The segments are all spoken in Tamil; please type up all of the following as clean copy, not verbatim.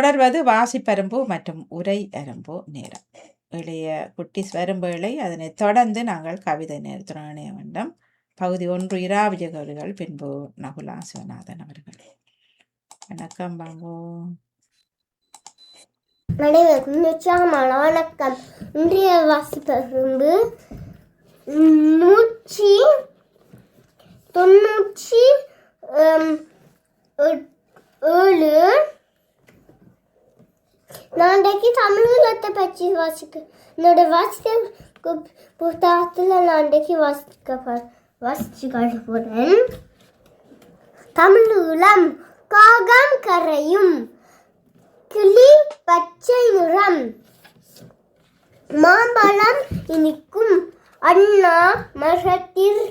தொடர்வது வாசிப்பரும்பு மற்றும் உரை அரும்பு நேரம். இளைய குட்டிஸ் வரும்பேளை அதனைத் தொடர்ந்து நாங்கள் கவிதை நேரத்துடன் இணைய வேண்டும். பகுதி 1 இராவிய கவிகள், பின்பு நகுலா சிவநாதன் அவர்கள். வணக்கம் பாபு. வணக்கம். இன்றைய வாசிப்பரும்பு 197. நான் இன்றைக்கு தமிழகத்தை பற்றி என்னோட வாசிக்க புத்தகத்தில் நான் இன்றைக்கு வாசிச்சு காட்ட போறேன். தமிழீழம். காகம் கரையும், கிளி பச்சை நிறம், மாம்பழம் இனிக்கும், அண்ணா மரத்தில்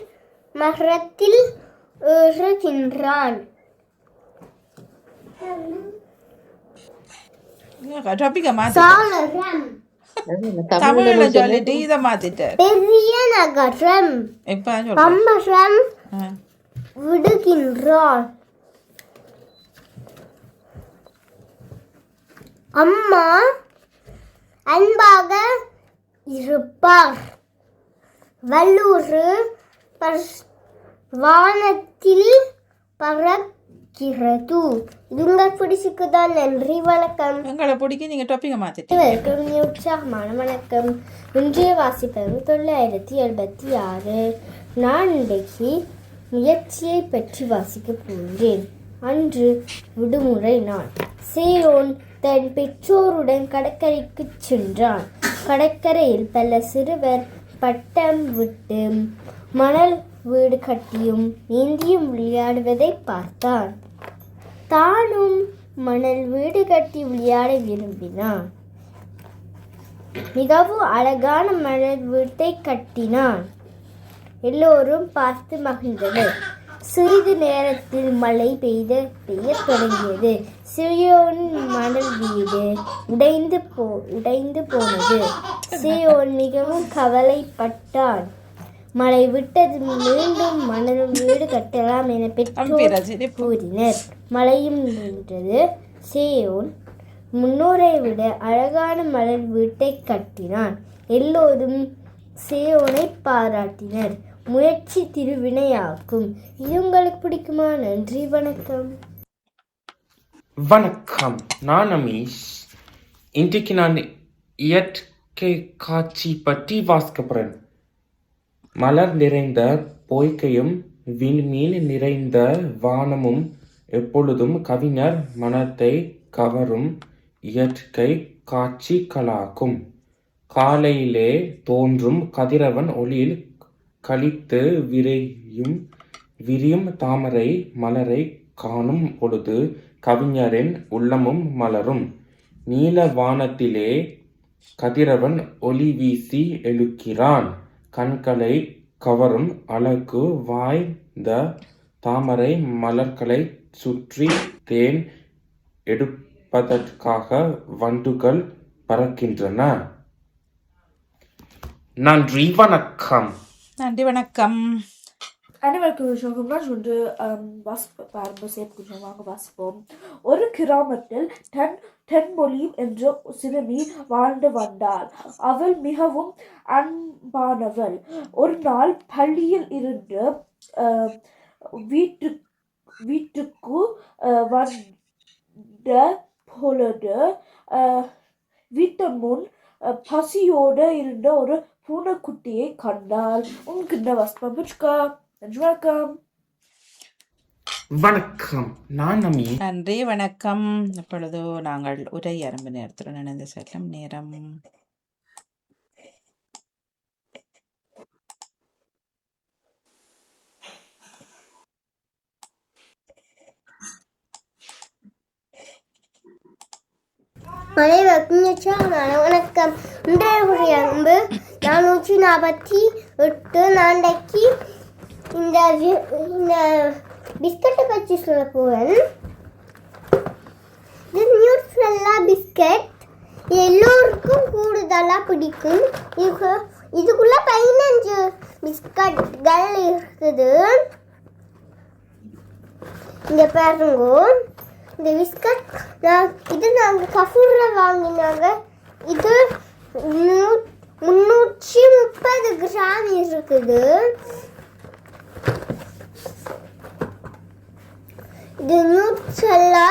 ஏறுகின்றான். தமிழ்ல சொல்லிட்டு இத மாத்திட்டார். பெரிய நகரம். பம்பரம் விடுகின்றார். அம்மா அன்பாக இருப்பார். வல்லூர் வானத்தில் பறக்கிறது. இது உங்களுக்கு பிடிச்சிக்குதான். நன்றி, வணக்கம். எங்களை பிடிக்கும், நீங்க டாபிக்க மாத்திட்டு. உற்சாகமான வணக்கம். இன்றைய வாசிப்பது 976. நான் இன்றைக்கு முயற்சியை பற்றி வாசிக்க போகிறேன். அன்று விடுமுறை நாள். சேயோன் தன் பெற்றோருடன் கடற்கரைக்கு சென்றான். கடற்கரையில் பல சிறுவர் பட்டம் விட்டு மணல் வீடு கட்டியும் நீந்தியும் விளையாடுவதை பார்த்தான். தானும் மணல் வீடு கட்டி விளையாட விரும்பினான். மிகவும் அழகான மணல் வீட்டை கட்டினான். எல்லோரும் பார்த்து மகிழ்ந்தனர். சிறிது நேரத்தில் மழை பெய்யத் தொடங்கியது. சியோன் மணல் வீடு உடைந்து போனது. சியோன் மிகவும் கவலைப்பட்டான். மழை விட்டது, மீண்டும் மணல் வீடு கட்டலாம் என பெற்றோர் கூறினர். மழையும் நின்றது. சியோன் முன்னோரை விட அழகான மணல் வீட்டை கட்டினான். எல்லோரும் சியோனை பாராட்டினர். முயற்சி திருவினையாக்கும். இது உங்களுக்கு பிடிக்குமா? நன்றி, வணக்கம். வணக்கம், நான் அமீஷ். இன்றைக்கு நான் இயற்கை காட்சி பற்றி வாசிக்க போறேன். மலர் நிறைந்த பொய்கையும் விண்மீன் நிறைந்த வானமும் எப்பொழுதும் கவிஞர் மனத்தை கவரும் இயற்கை காட்சிகளாகும். காலையிலே தோன்றும் கதிரவன் ஒளியில் கழித்து விரியும் தாமரை மலரை காணும் பொழுது கவிஞரின் உள்ளமும் மலரும். நீல வானத்திலே கதிரவன் ஒளி வீசி எழுக்கிறான். கண்களை கவரும் அழகு வாய்ந்த தாமரை மலர்களை சுற்றி தேன் எடுப்பதற்காக வண்டுகள் பறக்கின்றன. நன்றி, வணக்கம். நன்றி, வணக்கம். அனைவருக்கும் ஒன்று வாசிப்போம். ஒரு கிராமத்தில் தென்மொழி என்ற சிறுமி வாழ்ந்து வந்தாள். அவள் மிகவும் அன்பானவள். ஒரு நாள் பள்ளியில் இருந்து வீட்டுக்கு வந்த பொழுது வீட்டு முன் பசியோடு இருந்த ஒரு பூனைக்குட்டியை கண்டாள். உங்களுக்கு இந்த வசனம் பிடிச்சிக்கா? வணக்கம். வணக்கம், நான் அமீ. நன்றி, வணக்கம். இப்பொழுது நாங்கள் உரை அரம்பு நேரத்துடன் இணைந்து செல்லும் நேரம். வணக்கம். இன்றைய உரை அரம்பு 448. நாளைக்கு இந்த பிஸ்கட்டை பற்றி சொல்ல போவேன். இது நியூட்ரெல்லா பிஸ்கட். எல்லோருக்கும் கூடுதலாக பிடிக்கும். இதுக்குள்ள 15 பிஸ்கட்கள் இருக்குது. இங்க பாருங்க. இந்த பிஸ்கட் இது நாங்கள் கஃபூர்ல வாங்கினாங்க. இது 330 கிராம் இருக்குது. இது நியூட்ரெல்லா.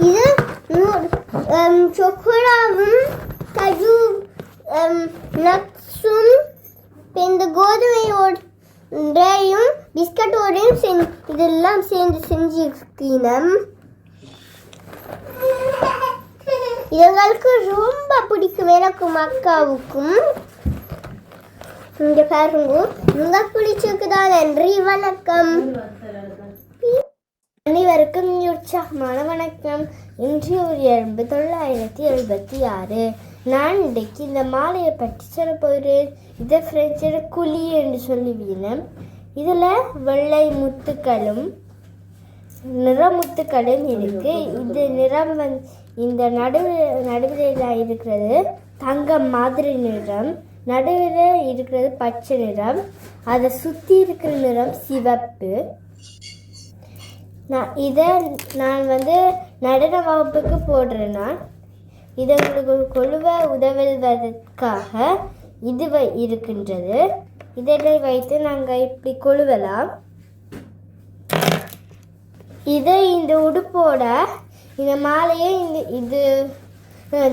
இது சொக்கோலாவும் கஜு நட்ஸும் இந்த கோதுமையோடையும் பிஸ்கட்டோடையும் இதெல்லாம் சேர்ந்து செஞ்சுருக்கீனம். எங்களுக்கு ரொம்ப பிடிக்கும், எனக்கும் அக்காவுக்கும். இங்க பாருங்க, உங்களுக்கு பிடிச்சிருக்குதா? நன்றி, வணக்கம். அனைவருக்கும் உற்சாகமான வணக்கம். இன்று 1976. நான் இன்றைக்கு இந்த மாலையை பற்றி சொல்ல போகிறேன். இதை ஃப்ரெஞ்சில் குழி என்று சொல்லுவீனம். இதில் வெள்ளை முத்துக்களும் நிறமுத்துக்களும் இருக்கு. இது நிறம் இந்த நடுவில் இருக்கிறது தங்கம் மாதிரி நிறம், நடுவில் இருக்கிறது பச்சை நிறம், அதை சுற்றி இருக்கிற நிறம் சிவப்பு. இதை நான் நடன வகுப்புக்கு போடுறேன்னா இதை உங்களுக்கு கொழுவ உதவுவதற்காக இது இருக்கின்றது. இதனை வைத்து நாங்கள் இப்படி கொழுவலாம். இதை இந்த உடுப்போட இந்த மாலையை இது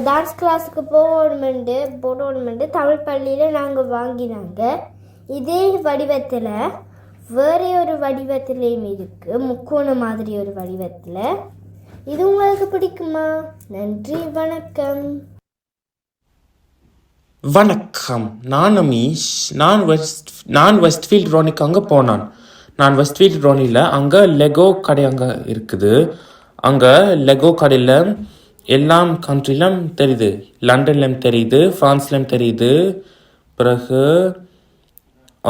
டான்ஸ் கிளாஸுக்கு போடணுமெண்டு தமிழ் பள்ளியில் நாங்கள் வாங்கினாங்க. இதே வடிவத்தில் வேறு ஒரு வடிவத்திலையும் இருக்குது, முக்கோண மாதிரி ஒரு வடிவத்தில். இது உங்களுக்கு பிடிக்குமா? நன்றி, வணக்கம். வணக்கம், நான் அமீஷ். நான் வெஸ்ட்ஃபீல்ட் ரோனிக்கு அங்கே போனான். நான் வெஸ்ட்ஃபீல்ட் ரோனியில் அங்கே லெகோ கடை அங்கே இருக்குது. அங்கே லெகோ கடையில் எல்லாம் கண்ட்ரிலும் தெரியுது. லண்டன்லேயும் தெரியுது, ஃப்ரான்ஸ்லேயும் தெரியுது, பிறகு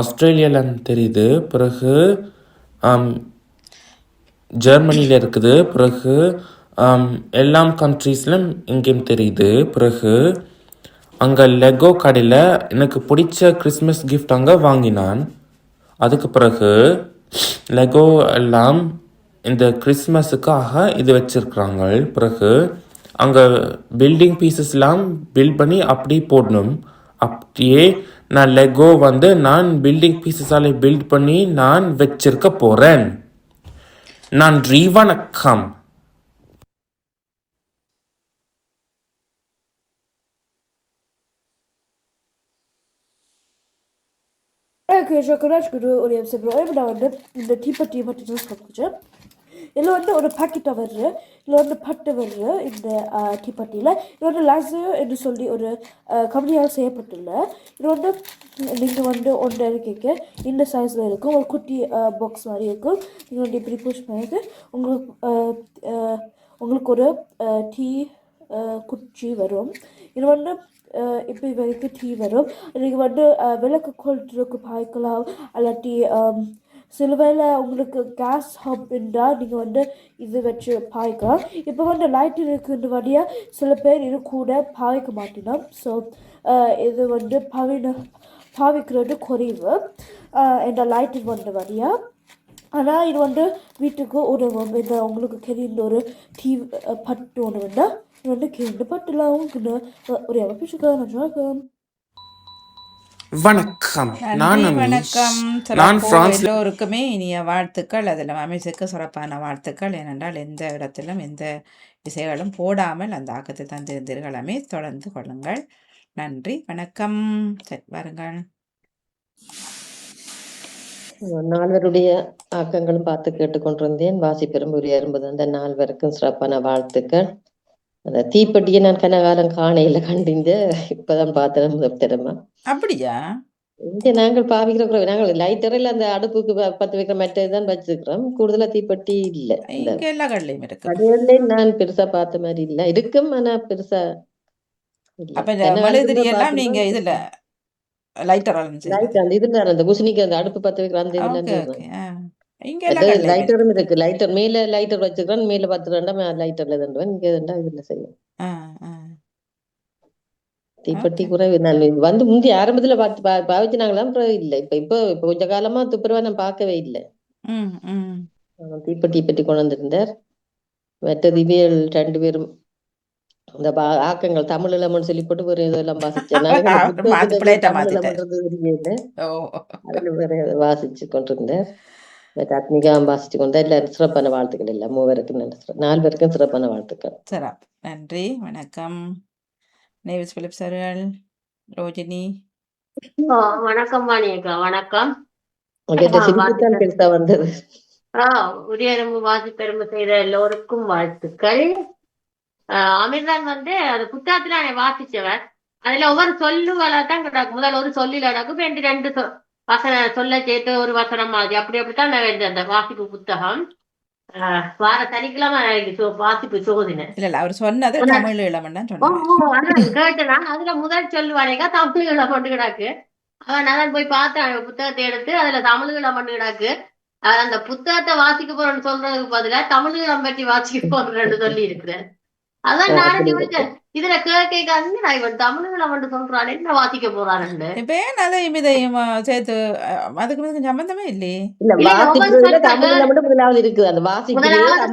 ஆஸ்திரேலியாவில் தெரியுது, பிறகு ஜெர்மனியில் இருக்குது, பிறகு எல்லாம் கண்ட்ரீஸ்லையும் இங்கேயும் தெரியுது. பிறகு அங்கே லெகோ கடையில் எனக்கு பிடிச்ச கிறிஸ்மஸ் கிஃப்ட் அங்கே வாங்கினான். அதுக்கு பிறகு லெகோ எல்லாம் இந்த கிறிஸ்மஸுக்காக இது வச்சுருக்குறாங்க. பிறகு அங்கே பில்டிங் பீசஸ்லாம் பில்ட் பண்ணி அப்படி போடணும். அப்படியே நான் லெகோ நான் பில்டிங் பீசஸாலே பில்ட் பண்ணி நான் வச்சிருக்க போகிறேன். நன்றி, வணக்கம். எனக்கு சொக்கராஜ்குரு ஒரு எம்சப்ரோம். நான் இந்த டீப்பட்டி பற்றி தான் பார்க்குறேன். இதில் ஒரு பாக்கெட்டை வருது, இதில் பட்டு வருது. இந்த டீப்பட்டியில் இது லாஸு என்று சொல்லி ஒரு கம்பெனியால் செய்யப்பட்டுள்ள. இது நீங்கள் ஒன்று கேட்க இந்த சைஸில் இருக்கும். ஒரு குட்டி பாக்ஸ் மாதிரி இருக்கும். நீங்கள் இப்படி புஷ் பண்ணிட்டு உங்களுக்கு ஒரு டீ குச்சி வரும். இது இப்படி வரைக்கும் டீ வரும். நீங்கள் விளக்கு கொள்றதுக்கு பாய்க்கலாம். அல்லாட்டி சில வேளை உங்களுக்கு கேஸ் ஹப் இருந்தால் நீங்கள் இது வச்சு பாய்க்கலாம். இப்போ லைட் இருக்குன்ற வழியாக சில பேர் இது கூட பாய்க்க மாட்டினோம். ஸோ இது பாவிக்கிறது குறைவு இந்த லைட் வழியாக. ஆனால் இது வீட்டுக்கு உதவும். இந்த உங்களுக்கு தெரிந்த ஒரு டீ பட்டு ஒன்று வேண்டாம். இது கேண்டு பட்டுலாம் ஒரு எவ்வளோ. வணக்கம், நான் நன்றி, அமீஷ். வணக்கம். நான் சிறப்பு பிரான்ஸ்ல எல்லோருக்குமே இனிய வாழ்த்துக்கள். அதில் அமிஷுக்கு சிறப்பான வாழ்த்துக்கள். ஏனென்றால் எந்த இடத்திலும் எந்த இசைகளும் போடாமல் அந்த ஆக்கத்தை தந்திருந்தீர்கள். அமீஷ், தொடர்ந்து கொள்ளுங்கள். நன்றி, வணக்கம். சரி, வாருங்கள். நால்வருடைய ஆக்கங்களும் பார்த்து கேட்டுக்கொண்டிருந்தேன். வாசிப்பெரும் உரையாறும்போது அந்த நால்வருக்கும் சிறப்பான வாழ்த்துக்கள். அந்த தீப்பெட்டியை நான் கனகாலம் காணையில கண்டிந்த இப்பதான் பார்த்தேன் முதல் தரமா. அப்படியா? இங்க நாங்கள் பாவிக்கிற நாங்கள் லைட்டரில் அந்த அடுப்புக்கு பத்து வைக்கிற மற்றதான் வச்சிருக்கிறோம். கூடுதலா தீப்பெட்டி இல்லை. இந்த இங்கே எல்லா கடையிலையும் இருக்கு. கடைகள்ல நான் பெருசா பார்த்த மாதிரி இல்லை. இருக்கும், ஆனா பெருசா இல்லை. அப்ப இந்த கனகாலத்துல மெழுதிரி எல்லாம் பார்த்துதான் நீங்க இதுல லைட்டர் லைட் அந்த இதுல அந்த குசினிக்கு அந்த அடுப்பு பத்து வைக்கிற அந்த இதுல ஓகே சொல்றேன். ஓகே. இங்க எல்லா அது கடையிலையும் இருக்கு. லைட்டரும் இருக்கு. லைட்டர் மேல லைட்டர் வச்சுக்கிறேன், மேல 10 லைட்டர்ல தண்டுவேன். இங்க இதுல செய்யும். ஆ, ஆ. தீப்பெட்டி ஓகே. குறைவு. நான் முந்தி ஆரம்பத்துல பார்த்து பாவிச்சுனாங்களாம், அப்புறம் இல்லை. இப்ப கொஞ்ச காலமா துப்புரவா நான் பார்க்கவே இல்லை. ம் ம் தீப்பெட்டி பற்றி கொண்டு வந்திருந்தார். மற்றது இவைகள் 2 பேரும் இந்த ஆக்கங்கள் தமிழ் இளமன்னு சொல்லி போட்டு வேற ஏதோ எல்லாம் வாசிச்சேன். நாளைக்கு அந்த மாத்தி புத்தகத்துல பிளேட்டை தமிழ் மாத்திட்டார். இளமன்றது தெரியல. ஓ, அதுல வேற ஏதோ வாசிச்சு கொண்டிருந்தேன். அத்மிகாவும் வாசிச்சு கொண்டா எல்லாரும் சிறப்பான வாழ்த்துக்கள். இல்லை 3 பேருக்கும் 4 பேருக்கும் சிறப்பான வாழ்த்துக்கள். சிறப்பு. நன்றி. வணக்கம். நேவிஸ் பிலிப்ஸ் அவர்கள், ரோஜினி. வணக்கம் வாணியக்கா. வணக்கம். உங்ககிட்ட சிரிப்புத்தான் பெருசா வந்தது. உரியரம்பு வாசி பெருமை செய்த எல்லோருக்கும் வாழ்த்துக்கள். அமிர்தான் அது புத்தகத்துல வாசிச்சவர். அதுல ஒவ்வொரு சொல்லுகளாத்தான் கிடக்கும். முதல்ல ஒரு சொல்லில கிடக்கும், 2 வசனம் சொல்ல சேர்த்து ஒரு வசனம் மாதிரி அப்படித்தான் நான் அந்த வாசிப்பு புத்தகம் வார சனிக்கிழமை வாசிப்பு சோதனை. இல்ல அவர் சொன்னது தமிழ் இளமன் தான் சொன்னாங்க. கேட்டனா அதுல முதல் சொல்லுவானேக்கா தமிழ் இளமன் கிடாக்கு. அவன் அதான் போய் பார்த்தேன் புத்தகத்தை எடுத்து, அதுல தமிழ் இளமன் கிடாக்கு. அந்த புத்தகத்தை வாசிக்க போறேன்னு சொல்றதுக்கு பதிலா தமிழ் இளம் பற்றி வாசிக்க போறேன்னு சொல்லி இருக்கிறேன். அதான் நானும் யோசிச்சேன், இதுல கேட்காது நான் இவன் தமிழ் இளமன் சொல்றானே என்ன வாசிக்க போறான்னு. இப்ப ஏன் அதையும் இதையும் சேர்த்து அதுக்கு சம்பந்தமே இல்லையே.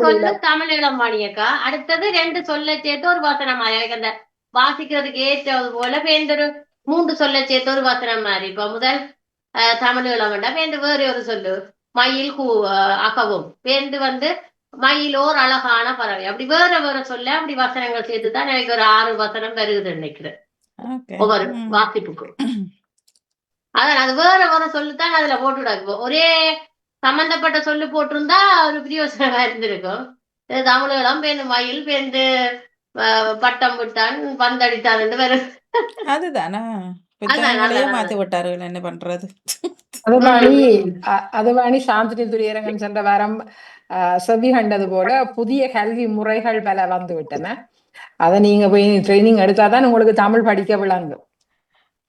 சொல்லு தமிழ் இளம்பாணியக்கா. அடுத்தது 2 சொல்ல சேர்த்து ஒரு வசனம் மாதிரி அந்த வாசிக்கிறதுக்கு ஏற்றது போல ஒரு 3 சொல்ல சேர்த்து ஒரு வசனம் மாதிரி. இப்ப முதல் தமிழ் இளமண்டா வேற ஒரு சொல்லு மயில் அகவும் மயிலோர் அழகான பறவை. அப்படி வேற சொல்ல அப்படி வசனங்கள் சேர்த்துதான் எனக்கு ஒரு 6 வசனம் வருகுது நினைக்கிறேன் ஒவ்வொரு வாசிப்புக்கும். அதான் அது வேற சொல்லுதான் அதுல போட்டுடாக்கு. ஒரே சம்பந்தப்பட்ட சொல்லு போட்டிருந்தா ஒரு பிரியோசனமா இருந்திருக்கும். தமிழகம் மயில் பட்டம் விட்டான் பந்தடித்தான் வேற. அதுதானா மாத்தி விட்டார்கள், என்ன பண்றது. அதுவாணி சாந்தினி துரியரங்கன் சென்ற வாரம் செவி கண்டது போல புதிய கல்வி முறைகள் பல வந்து விட்டன. அதை நீங்க போய் ட்ரைனிங் எடுத்தாதான் உங்களுக்கு தமிழ் படிக்க விளங்கும்.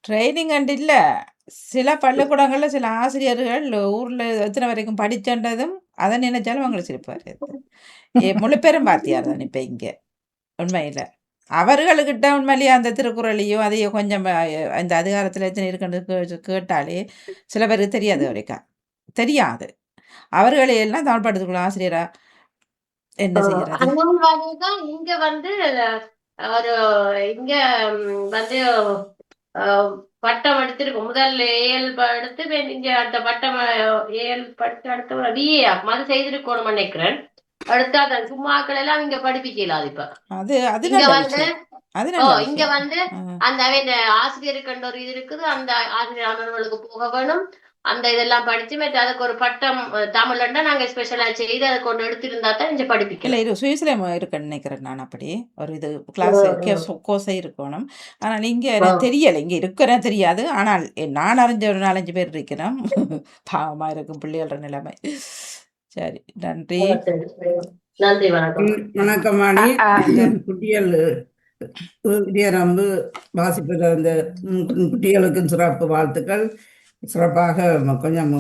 ட்ரைனிங் அண்ட் இல்ல, சில பள்ளிக்கூடங்கள்ல சில ஆசிரியர்கள் ஊர்ல எத்தனை வரைக்கும் படிச்சன்றதும் அதை நினைச்சாலும் அவங்களை சிரிப்பாரு. முழு பேரும் பாத்தியார் தான் இப்ப இங்க. உண்மையில அவர்களுக்கிட்ட உண்மையிலேயே அந்த திருக்குறளையோ அதையோ கொஞ்சம் அந்த அதிகாரத்துல எத்தனை இருக்குன்னு கேட்டாலே சில பேருக்கு தெரியாது. வரைக்கும் தெரியாது. அவர்களை எல்லாம் தமிழ் படுத்துக்குள்ள ஆசிரியரா என்ன செய்யறது. இங்க ஒரு இங்க பட்டம் எடுத்திருக்கும். முதல்ல ஏஎல் எடுத்து இங்க அடுத்த பட்டம் ஏஎல் படித்து அடுத்த பிஏ அது செய்திருக்கணும் நினைக்கிறேன். அடுத்து அதான் சும்மாக்கள் எல்லாம் இங்க படிப்பிக்கலாம். இப்ப இங்க அந்த ஆசிரியருக்கு ஒரு இது இருக்குது. அந்த ஆசிரியர் அமர்வுகளுக்கு போக வேணும். அந்த இதெல்லாம் படிச்சு அதுக்கு ஒரு பட்டம் தமிழ்னா நாங்க ஸ்பெஷலா செய்து அதை கொண்டு எடுத்திருந்தா தான் இங்க படிப்பிக்கல. இது சுவிஸ்ல இருக்குன்னு நினைக்கிறேன் நான். அப்படி ஒரு இது கிளாஸ் கோர்ஸே இருக்கணும். ஆனால் இங்க எனக்கு தெரியல, இங்க இருக்கிறேன் தெரியாது. ஆனால் நான் அறிஞ்ச ஒரு 4-5 பேர் இருக்கிறோம். பாவமா இருக்கும் பிள்ளைகள நிலைமை. சரி, நன்றி. நன்றி, வணக்கம். வணக்கம் வாணி. குட்டியல் உரியரம்பு வாசிப்பது அந்த குட்டிகளுக்கும் சிறப்பு வாழ்த்துக்கள். சிறப்பாக கொஞ்சம்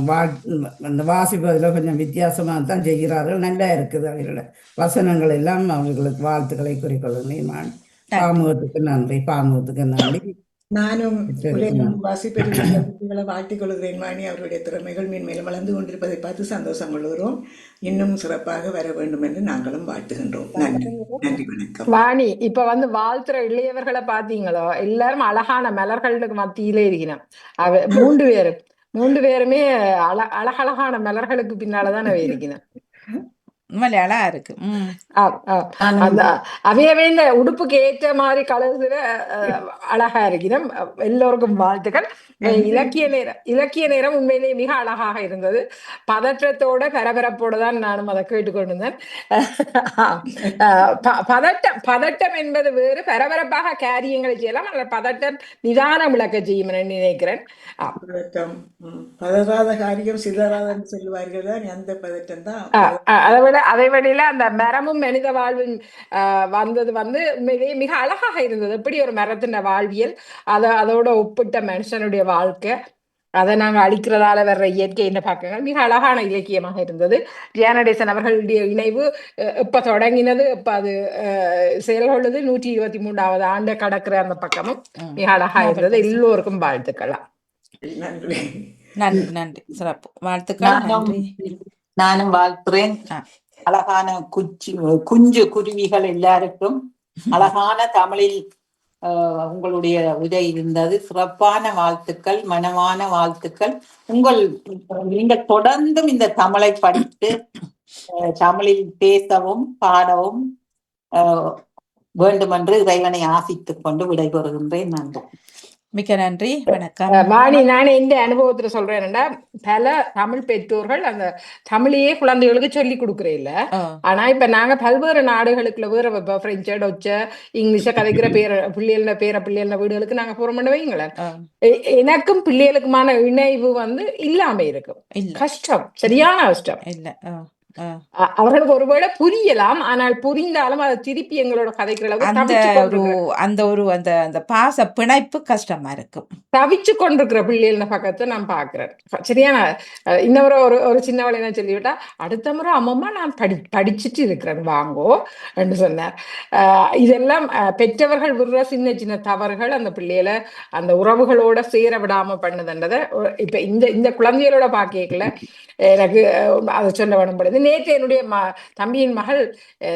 அந்த வாசிப்பதில் கொஞ்சம் வித்தியாசமாக தான் செய்கிறார்கள். நல்லா இருக்குது அவர்களோட வசனங்கள் எல்லாம். அவர்களுக்கு வாழ்த்துக்களை குறிக்கொள்ளுங்கள். பாமுகத்துக்கு நன்றி. பாமுகத்துக்கு நன்றி. நானும் வாசிப்பெருமை குட்டிகளை வாழ்த்திக் கொள்கிறேன் வாணி. அவருடைய திறமைகள் மேன்மேலும் வளர்ந்து கொண்டிருப்பதை பார்த்து சந்தோஷம் கொள்கிறோம். இன்னும் சிறப்பாக வர வேண்டும் என்று நாங்களும் வாழ்த்துகின்றோம். நன்றி, நன்றி, வணக்கம். வாணி, இப்ப வாழ்த்துற இளையவர்களை பாத்தீங்களோ, எல்லாரும் அழகான மலர்களுக்கு மத்தியிலே இருக்கிறோம். 3 பேருமே அழகழகான மலர்களுக்கு பின்னாலதான் இருக்கணும். அழகா இருக்கு. அவையவே இந்த உடுப்புக்கு ஏற்ற மாதிரி கலர்ஸ்ல அழகா இருக்கிறோம். எல்லோருக்கும் வாழ்த்துக்கள். இலக்கிய நேரம் உண்மையிலேயே மிக அழகாக இருந்தது. பதற்றத்தோட பரபரப்போட தான் நானும் அதை கேட்டுக்கொண்டிருந்தேன். பதட்டம் என்பது வேறு. பரபரப்பாக காரியங்களை செய்யலாம். பதட்டம் நிதானம் விளக்க செய்யும் நினைக்கிறேன். பதறாத காரியம் சிதறாதன்னு சொல்லுவார்கள். அந்த பதட்டம் தான். அதை விட அந்த மரமும் மனித வாழ்வும் வந்தது உண்மையிலேயே மிக அழகாக இருந்தது. எப்படி ஒரு மரத்தின் வாழ்வியல் அதோட ஒப்பிட்ட மனுஷனுடைய வாழ்க்கை, அதை நாங்கள் அழிக்கிறதால வர்ற இயற்கை என்ற பக்கங்கள் மிக அழகான இலக்கியமாக இருந்தது. ஜியானடேசன் அவர்களுடைய இணைவு எப்ப தொடங்கினது, எப்ப அது செயல்கொள்ளுது, 123வது ஆண்டு கடக்கிற அந்த பக்கமும் மிக அழகா இருந்தது. எல்லோருக்கும் வாழ்த்துக்கலாம். நன்றி, நன்றி, சிறப்பு வாழ்த்துக்கள். நன்றி. நானும் வாழ்த்துறேன். அழகான குஞ்சு குருவிகள் எல்லாருக்கும் அழகான தமிழில் உங்களுடைய உரை இருந்தது. சிறப்பான வாழ்த்துக்கள், மனமான வாழ்த்துக்கள். நீங்கள் தொடர்ந்தும் இந்த தமிழை படித்து தமிழில் பேசவும் பாடவும் வேண்டுமென்று இறைவனை ஆசித்துக் கொண்டு விடைபெறுகின்றேன். நன்றி. மிக்க நன்றி. வணக்கம். வாணி, நானே இந்த அனுபவத்துல சொல்றேன்டா, பல தமிழ் பெற்றோர்கள் அந்த தமிழையே குழந்தைகளுக்கு சொல்லி கொடுக்குறே இல்ல. ஆனா இப்ப நாங்க பல்வேறு நாடுகளுக்குள்ள வேற பிரெஞ்சு டொச்ச இங்கிலீஷ கதைக்கிற பிள்ளைகள பிள்ளைகள வீடுகளுக்கு நாங்க போற பண்ண வைங்களேன், எனக்கும் பிள்ளைகளுக்குமான இணைவு இல்லாம இருக்கும். கஷ்டம், சரியான கஷ்டம். இல்ல அவர்களுக்கு ஒருவேளை புரியலாம், ஆனால் புரிந்தாலும் அதை திருப்பி எங்களோட கதைக்கிற அளவுக்கு அந்த பாச பிணைப்பு கஷ்டமா இருக்கும். தவிச்சு கொண்டிருக்கிற பிள்ளைகள பக்கத்தை நான் பாக்குறேன். சரியான இன்னொரு ஒரு சின்னவளை என்ன சொல்லிவிட்டா, அடுத்த முறை அம்மம்மா நான் படிச்சுட்டு இருக்கிறேன் வாங்கோ என்று சொன்னார். இதெல்லாம் பெற்றவர்கள் விடுற சின்ன சின்ன தவறுகள் அந்த பிள்ளைகளை அந்த உறவுகளோட சேர விடாம பண்ணுதுன்றதை இப்ப இந்த குழந்தைகளோட பாக்கல எனக்கு அதை சொல்ல வேணும் பொழுது. நேற்று என்னுடைய தம்பியின் மகள்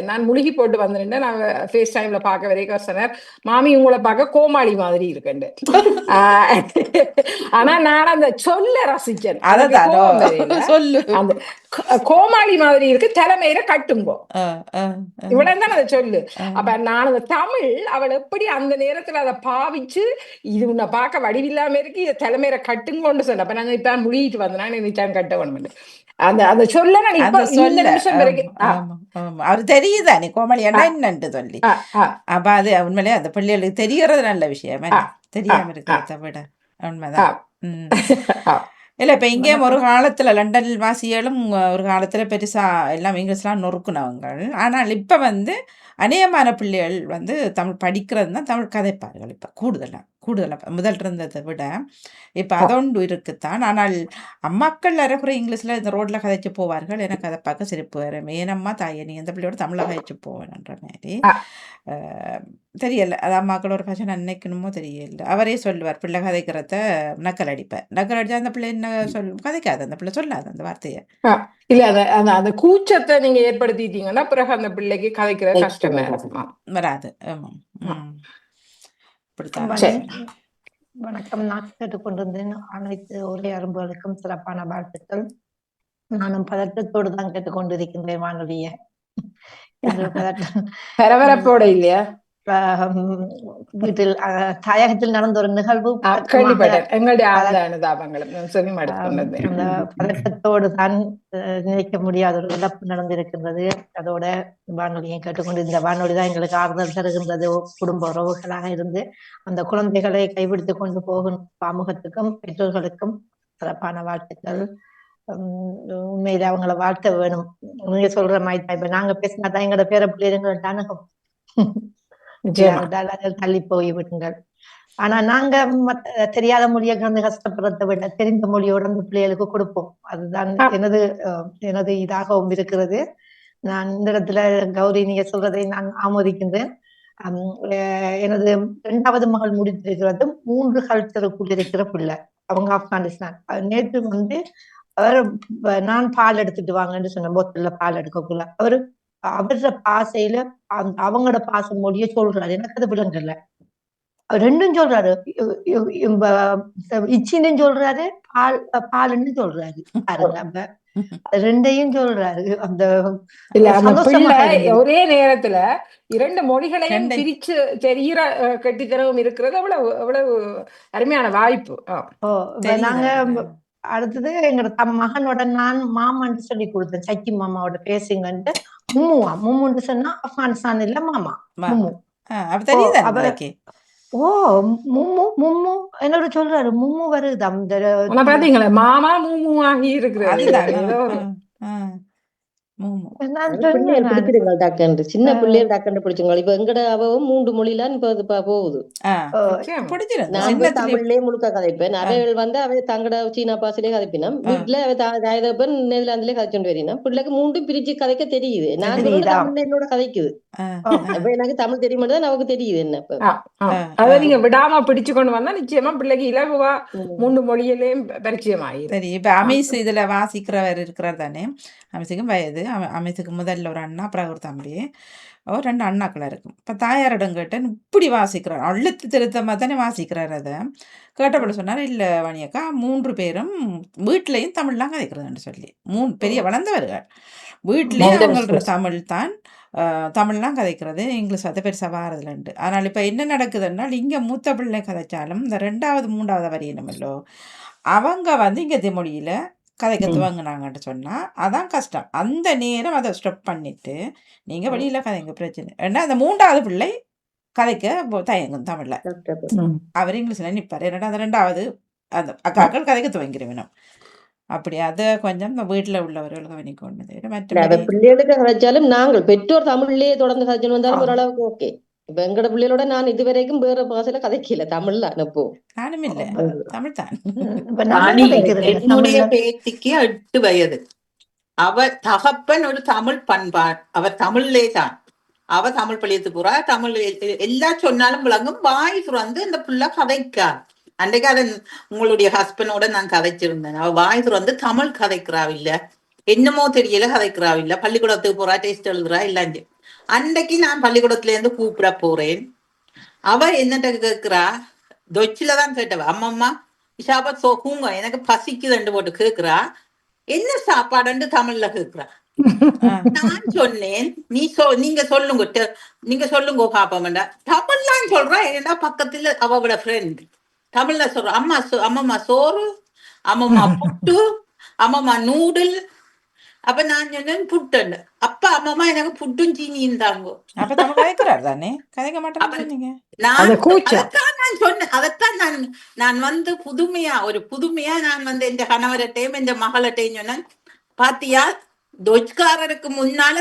நான் முழுகி போட்டு வந்திருந்தேன். நான் ஃபேஸ் டைம்ல பார்க்க வரைக்கும் சொன்னார், மாமி உங்களை பார்க்க கோமாளி மாதிரி இருக்குண்டு. ஆனா நான் அந்த சொல்ல ரசிச்சேன். அந்த கோமாளி மாதிரி இருக்கு, தலைமையில கட்டுங்கோ, இவ்வளவுதான் அதை சொல்லு. அப்ப நான் அந்த தமிழ் அவள் எப்படி அந்த நேரத்துல அதை பாவிச்சு இது உன்னை பார்க்க வடிவில்லாம இருக்கு, இதை தலைமையில கட்டுங்கோன்னு சொன்ன. அப்ப நாங்க இப்ப முழுகிட்டு வந்தேன், நினைச்சான் கட்ட வேணும். அந்த சொல்ல நான் இப்ப இந்த நிமிஷம் வரைக்கும் அவரு தெரியுதானே கோமாளி என்னன்னு சொல்லி. அப்ப அது உண்மையிலே அந்த பிள்ளைகளுக்கு தெரியறது நல்ல விஷயம், தெரியாம இருக்கிறத விட. உண்மைதான். இல்ல இப்ப இங்கேயும் ஒரு காலத்துல லண்டன் வாசிகளும் ஒரு காலத்துல பெருசா எல்லாம் இங்கிலீஷ்லாம் நொறுக்குனவங்க. ஆனால் இப்ப அநேகமான பிள்ளைகள் தமிழ் படிக்கிறது தான், தமிழ் கதைப்பார்கள் இப்ப கூடுதலா முதல் இருந்ததை விட இப்ப அதொண்டு இருக்குத்தான். ஆனால் அம்மாக்கள் அரைக்குறை இங்கிலீஷ்ல இந்த ரோட்ல கதைச்சு போவார்கள். எனக்கு அதை பார்க்க சிரிப்பு வரும். ஏனம்மா தாயே நீ எந்த பிள்ளையோட தமிழை கதைச்சு போவேன்ற மாதிரி தெரியல. அது அம்மாக்கள் ஒரு பசங்க நினைக்கணுமோ தெரியல. அவரே சொல்லுவார், பிள்ளை கதைக்கிறத நக்கல் அடிப்பேன், நக்கல் அடிச்சா அந்த பிள்ளை என்ன கதைக்காது, அந்த பிள்ளை சொல்லாது அந்த வார்த்தையை. இல்ல அந்த கூச்சத்தை நீங்க ஏற்படுத்திட்டீங்கன்னா பிறகு அந்த பிள்ளைக்கு கதைக்கிற கஷ்டமா வராது. வணக்கம். நான் கேட்டுக்கொண்டிருந்தேன். அனைத்து ஒரே அரும்புகளுக்கும் சிறப்பான வாழ்த்துக்கள். நானும் பதட்டத்தோடு தான் கேட்டுக்கொண்டிருக்கின்றேன் வானொலிய. பரபரப்போட இல்லையா? வீட்டில் தாயகத்தில் நடந்த ஒரு நிகழ்வு அந்த பதட்டத்தோடு தான் நினைக்க முடியாத ஒரு இழப்பு நடந்திருக்கின்றது. அதோட வானொலியை கேட்டுக்கொண்டு இந்த வானொலி தான் எங்களுக்கு ஆறுதல் தருகின்றது. குடும்ப உறவுகளாக இருந்து அந்த குழந்தைகளை கைவிடுத்து கொண்டு போகும் சமூகத்துக்கும் பெற்றோர்களுக்கும் சிறப்பான வாழ்த்துக்கள். உண்மையில அவங்கள வாழ்த்த வேணும். நீங்க சொல்ற மாதிரி இப்ப நாங்க பேசினா தான் எங்களோட பேர பிள்ளைகள் அணுகும், தள்ளி போய் விடுங்கள். ஆனா நாங்க தெரியாத மொழியை கலந்து கஷ்டப்படுறதை விட தெரிந்த மொழியோட அந்த பிள்ளைகளுக்கு கொடுப்போம். அதுதான் எனது இதாகவும் இருக்கிறது. நான் இந்த இடத்துல கௌரி நீங்க சொல்றதை நான் ஆமோதிக்கின்றேன். எனது 2வது மகள் முடித்திருக்கிறது 3 கல்ச்சருக்குள் இருக்கிற பிள்ளை. அவங்க ஆப்கானிஸ்தான். நேற்று அவர் நான் பால் எடுத்துட்டு வாங்கன்னு சொன்ன போத்துல பால் எடுக்கக்குள்ள அவரோட பாசையில அவங்களோட பாச மொழிய சொல்றாரு. எனக்கு அது விளங்கல. ரெண்டும் சொல்றாரு, இச்சின்னு சொல்றாரு, பாலுன்னு சொல்றாரு. பாருங்க, ரெண்டையும் சொல்றாரு. அந்த ஒரே நேரத்துல 2 மொழிகளையும் பிரிச்சு தெரிகிற கட்டித்தனவும் இருக்கிறது அவ்வளவு அருமையான வாய்ப்பு. நாங்க அடுத்தது எங்களோட மகனோட நான் மாமான்னு சொல்லி கொடுத்தேன். சக்கி மாமாவோட பேசுங்கன்ட்டு மும்முன்னு சொன்னா ஆப்கானிஸ்தான் இல்ல மாமா மும்மு. ஓ மும்மு என்னோட சொல்றாரு, மும்மு வருது. அந்த பாத்தீங்களா மாமா மும்மு ஆகி இருக்கிறாரு. சின்ன பிள்ளைகள் டாக்டர் பிடிச்சுங்க. இப்ப எங்கட அவவும் 3 மொழிலாம் இப்ப போகுது. நான் தமிழ்லயே முழுக்க கதைப்பேன். அவைகள் அவை தங்கட சீனா பாசிலே கதைப்பினம். வீட்டுல அவை நெதர்லாந்துலயே கதைச்சுட்டு வரீங்கன்னா பிள்ளைக்கு 3 பிரிச்சு கதைக்க தெரியுது. நான் தமிழ்ல என்னோட கதைக்குது. அப்ப எனக்கு தமிழ் தெரிய மாட்டேதான் நமக்கு தெரியுது. என்ன அதை நீங்க விடாம பிடிச்சு கொண்டு வந்தா நிச்சயமா பிள்ளைக்கு இலகுவா 3 மொழியிலையும் பரிச்சயம் ஆகி. சரி, இப்ப அமீஸ் இதுல வாசிக்கிறவர் இருக்கிறார் தானே, அமிசுக்கும் வயது அமைத்துக்கு முதல்ல ஒரு அண்ணா, அப்புறம் ஒரு தம்பி, ஒரு 2 அண்ணாக்கள் இருக்கும். இப்போ தாயாரிடம் கேட்டேன், இப்படி வாசிக்கிறார், அழுத்து திருத்தமாக தானே வாசிக்கிறார். அதை கேட்டபடி சொன்னார், இல்லை வணியக்கா 3 பேரும் வீட்லேயும் தமிழ்லாம் கதைக்கிறதுன்னு சொல்லி, 3 பெரிய வளர்ந்தவர்கள் வீட்லேயும் அவங்களோட தமிழ் தான், தமிழ்லாம் கதைக்கிறது, இங்கிலீஷ் அதை பெருசாக வாரதுலண்டு. ஆனால் இப்போ என்ன நடக்குதுன்னா, இங்கே மூத்த பிள்ளை கதைச்சாலும் இந்த 2வது 3வது வரையினமல்லோ அவங்க இங்கே மொழியில் கதைக்க துவங்கினாங்கன்னு சொன்னால் அதான் கஷ்டம். அந்த நேரம் அதை ஸ்டாப் பண்ணிட்டு நீங்கள் வெளியில் கதைங்க, பிரச்சனை. ஏன்னா அந்த 3வது பிள்ளை கதைக்க தயங்கும் தமிழில், அவர் இங்கிலீஷில் நிற்பார். ஏன்னா அந்த 2வது அந்த அக்காக்கள் கதைக்க துவங்கிடுவேணும். அப்படி அதை கொஞ்சம் வீட்டில் உள்ளவர்கள் கவனிக்கொண்டு மற்ற பிள்ளைகளுக்கு கதைச்சாலும் நாங்கள் பெற்றோர் தமிழ்லயே தொடர்ந்து கதைச்சு வந்தாலும் ஓரளவுக்கு ஓகே. இப்ப எங்கட பிள்ளைகளோட நான் இதுவரைக்கும் வேற பாசையில கதைக்கல, தமிழ்ல அனுப்போ நானும் இல்லை, தமிழ் தான். என்னுடைய பேத்திக்கு 8 வயது. அவ தகப்பன் ஒரு தமிழ் பண்பாடு, அவர் தமிழ்லே தான், அவ தமிழ் பள்ளியத்து போறா, தமிழ் எல்லா சொன்னாலும் விளங்கும், வாய் துறந்து இந்த பிள்ளை கதைக்கா. அன்றைக்கு அதை உங்களுடைய ஹஸ்பண்டோட நான் கதைச்சிருந்தேன். அவ வாய் துறந்து தமிழ் கதைக்கிறாவில்ல, என்னமோ தெரியல கதைக்கிறாவில்ல, பள்ளிக்கூடத்துக்கு போறா, டெஸ்ட் எழுதுறா இல்லாஞ்சு. அன்றைக்கு நான் பள்ளிக்கூடத்துல இருந்து கூப்பிட போறேன். அவ என்னட்ட கேக்குறா, தொச்சில தான் கேட்டவ, அம்மம்மா இஷாபா சோக்குங்க எனக்கு பசிக்குதுன்னு போட்டு கேக்குறா, என்ன சாப்பாடுன்னு தமிழ்ல கேக்குறா. நான் சொன்னேன், நீங்க சொல்லுங்க பாப்பா, தமிழ்லாம் சொல்றா. ஏன்னா பக்கத்துல அவளோட ஃப்ரெண்ட் தமிழ்ல சொல்ற, அம்மம்மா சோறு, அம்மம்மா புட்டு, அம்மம்மா நூடுல். அப்ப நான் சொன்னேன் புட்டுன்னு. அப்ப அம்மம்மா எனக்கு புட்டும் சீனியும் தாங்க. நான் சொன்னேன், அதைத்தான் நான் புதுமையா நான் என் கணவர்கிட்டையும் என் மகளிட்டையும் சொன்னேன், பாத்தியா தொச்காரருக்கு முன்னால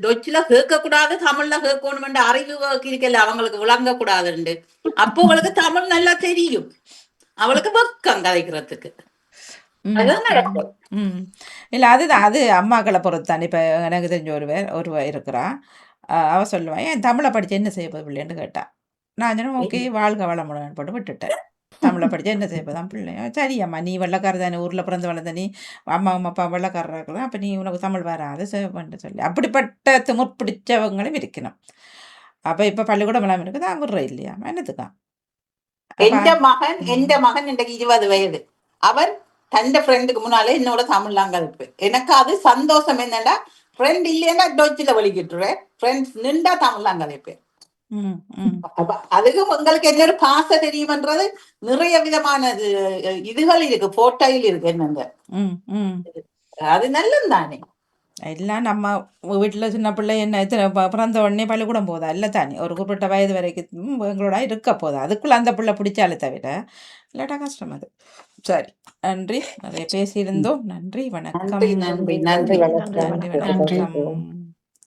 தொச்சில கேட்க கூடாது, தமிழ்ல கேட்கணும் அறிவு இருக்கல, அவங்களுக்கு விளங்க கூடாதுண்டு. அப்போ அவளுக்கு தமிழ் நல்லா தெரியும், அவளுக்கு வெக்கம் கதைக்கிறதுக்கு. இல்லை அதுதான், அது அம்மாக்களை பொறுத்தான். இப்போ எனக்கு தெரிஞ்ச ஒருவ இருக்கிறா, அவ சொல்லுவான், ஏன் தமிழை படிச்சு என்ன செய்ய போகுது பிள்ளைன்னு கேட்டா. நான் சொன்னேன், ஓகே வாழ்க வளமுடன் போட்டு விட்டுட்டேன். தமிழை படித்தா என்ன செய்ய போதான் பிள்ளைங்க. சரி அம்மா, நீ வெள்ளக்கார தானே, ஊரில் பிறந்து வளர்ந்த நீ, அம்மா அப்பா வெள்ளக்காரராக இருக்கலாம், அப்போ நீ உனக்கு தமிழ் வராது சேவைன்னு சொல்லி அப்படிப்பட்ட திமுற் பிடிச்சவங்களும் இருக்கணும். அப்போ இப்போ பள்ளிக்கூடம் எல்லாம் இருக்குது, தான் விடுற இல்லையா என்னத்துக்கான். எந்த மகன் இன்றைக்கு 20 வயது. அவர் தந்த ஃப்ரெண்டுக்கு முன்னாலே என்னோட தமிழ்லாம் கதைப்பு. எனக்கு அது சந்தோஷம். என்னடா ஃப்ரெண்ட் இல்லையா டொச்சில வலிக்கிட்டுருவேன், ஃப்ரெண்ட்ஸ் நின்றா தமிழ்லாம் கதைப்பேன். அதுக்கு உங்களுக்கு என்ன ஒரு பாச தெரியுமன்றது நிறைய விதமான இதுகள் இருக்கு, போட்டோயில் இருக்கு. என்னங்க அது நல்லது தானே. எல்லாம் நம்ம வீட்டில் சின்ன பிள்ளை என்ன பிறந்த உடனே பள்ளிக்கூடம் போதா இல்லை தானே, ஒரு குறிப்பிட்ட வயது வரைக்கும் எங்களோட இருக்க போதா, அதுக்குள்ளே அந்த பிள்ளை பிடிச்சாலே தவிர இல்லாட்டா கஷ்டம் அது. சரி, நன்றி, நிறைய பேசியிருந்தோம். நன்றி, வணக்கம். நன்றி, நன்றி, நன்றி, நன்றி, வணக்கம். நன்றி, வணக்கம்.